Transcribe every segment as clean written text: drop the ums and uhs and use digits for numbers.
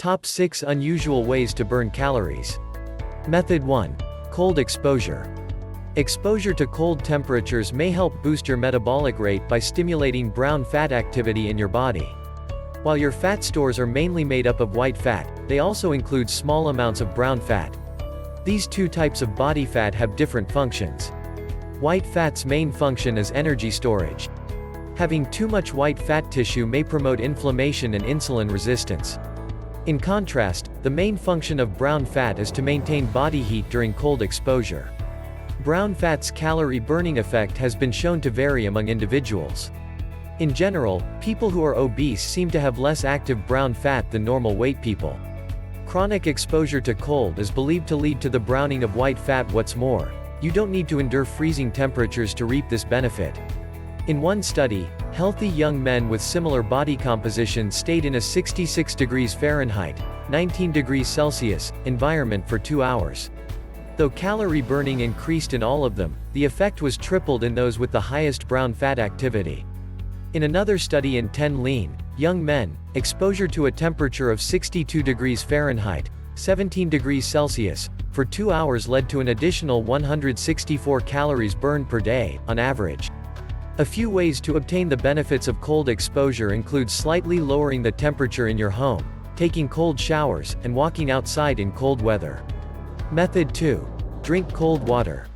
Top 6 Unusual Ways to Burn Calories. Method 1. Cold exposure. Exposure to cold temperatures may help boost your metabolic rate by stimulating brown fat activity in your body. While your fat stores are mainly made up of white fat, they also include small amounts of brown fat. These two types of body fat have different functions. White fat's main function is energy storage. Having too much white fat tissue may promote inflammation and insulin resistance. In contrast, the main function of brown fat is to maintain body heat during cold exposure. Brown fat's calorie burning effect has been shown to vary among individuals. In general, people who are obese seem to have less active brown fat than normal weight people. Chronic exposure to cold is believed to lead to the browning of white fat. What's more, you don't need to endure freezing temperatures to reap this benefit. In one study, healthy young men with similar body composition stayed in a 66 degrees Fahrenheit, 19 degrees Celsius, environment for 2 hours. Though calorie burning increased in all of them, the effect was tripled in those with the highest brown fat activity. In another study in 10 lean, young men, exposure to a temperature of 62 degrees Fahrenheit, 17 degrees Celsius, for 2 hours led to an additional 164 calories burned per day, on average. A few ways to obtain the benefits of cold exposure include slightly lowering the temperature in your home, taking cold showers, and walking outside in cold weather. Method 2. Drink cold water.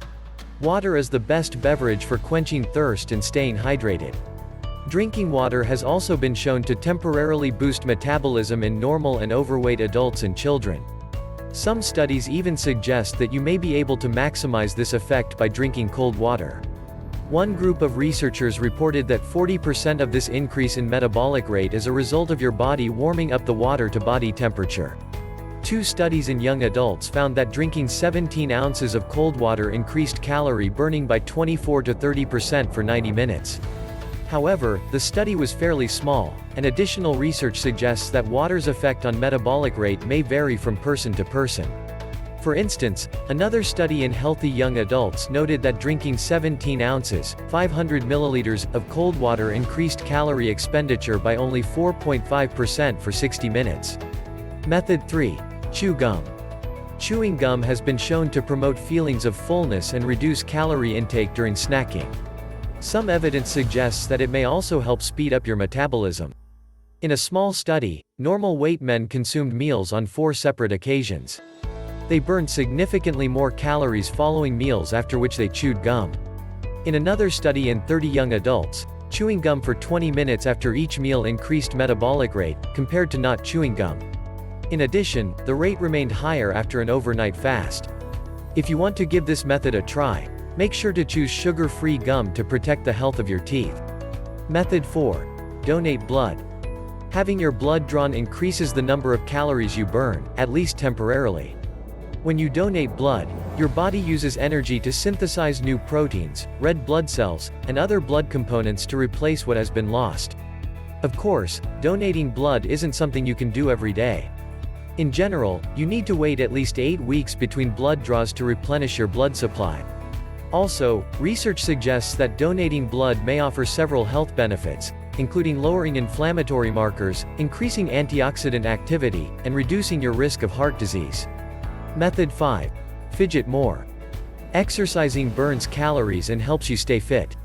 Water is the best beverage for quenching thirst and staying hydrated. Drinking water has also been shown to temporarily boost metabolism in normal and overweight adults and children. Some studies even suggest that you may be able to maximize this effect by drinking cold water. One group of researchers reported that 40% of this increase in metabolic rate is a result of your body warming up the water to body temperature. 2 studies in young adults found that drinking 17 ounces of cold water increased calorie burning by 24 to 30% for 90 minutes. However, the study was fairly small, and additional research suggests that water's effect on metabolic rate may vary from person to person. For instance, another study in healthy young adults noted that drinking 17 ounces, 500 milliliters, of cold water increased calorie expenditure by only 4.5% for 60 minutes. Method 3. Chew gum. Chewing gum has been shown to promote feelings of fullness and reduce calorie intake during snacking. Some evidence suggests that it may also help speed up your metabolism. In a small study, normal weight men consumed meals on 4 separate occasions. They burned significantly more calories following meals after which they chewed gum. In another study in 30 young adults, chewing gum for 20 minutes after each meal increased metabolic rate, compared to not chewing gum. In addition, the rate remained higher after an overnight fast. If you want to give this method a try, make sure to choose sugar-free gum to protect the health of your teeth. Method 4. Donate blood. Having your blood drawn increases the number of calories you burn, at least temporarily. When you donate blood, your body uses energy to synthesize new proteins, red blood cells, and other blood components to replace what has been lost. Of course, donating blood isn't something you can do every day. In general, you need to wait at least 8 weeks between blood draws to replenish your blood supply. Also, research suggests that donating blood may offer several health benefits, including lowering inflammatory markers, increasing antioxidant activity, and reducing your risk of heart disease. Method 5. Fidget more. Exercising burns calories and helps you stay fit.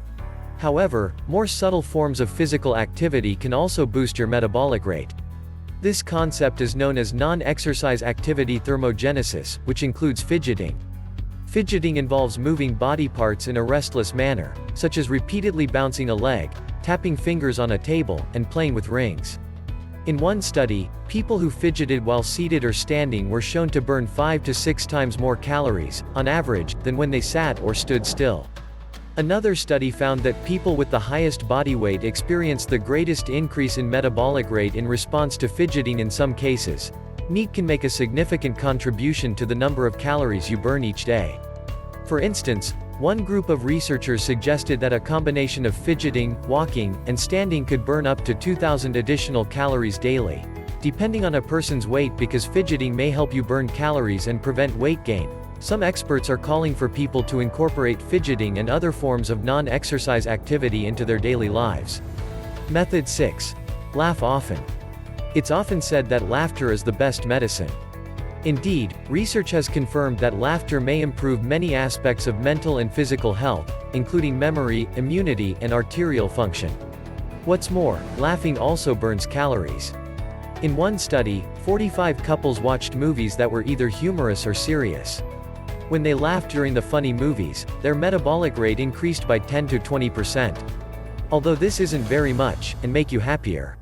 However, more subtle forms of physical activity can also boost your metabolic rate. This concept is known as non-exercise activity thermogenesis, which includes fidgeting. Fidgeting involves moving body parts in a restless manner, such as repeatedly bouncing a leg, tapping fingers on a table, and playing with rings. In one study, people who fidgeted while seated or standing were shown to burn 5 to 6 times more calories, on average, than when they sat or stood still. Another study found that people with the highest body weight experienced the greatest increase in metabolic rate in response to fidgeting. In some cases, NEAT can make a significant contribution to the number of calories you burn each day. For instance, one group of researchers suggested that a combination of fidgeting, walking, and standing could burn up to 2,000 additional calories daily, depending on a person's weight, because fidgeting may help you burn calories and prevent weight gain. Some experts are calling for people to incorporate fidgeting and other forms of non-exercise activity into their daily lives. Method 6. Laugh often. It's often said that laughter is the best medicine. Indeed, research has confirmed that laughter may improve many aspects of mental and physical health, including memory, immunity, and arterial function. What's more, laughing also burns calories. In one study, 45 couples watched movies that were either humorous or serious. When they laughed during the funny movies, their metabolic rate increased by 10 to 20%. Although this isn't very much, and make you happier.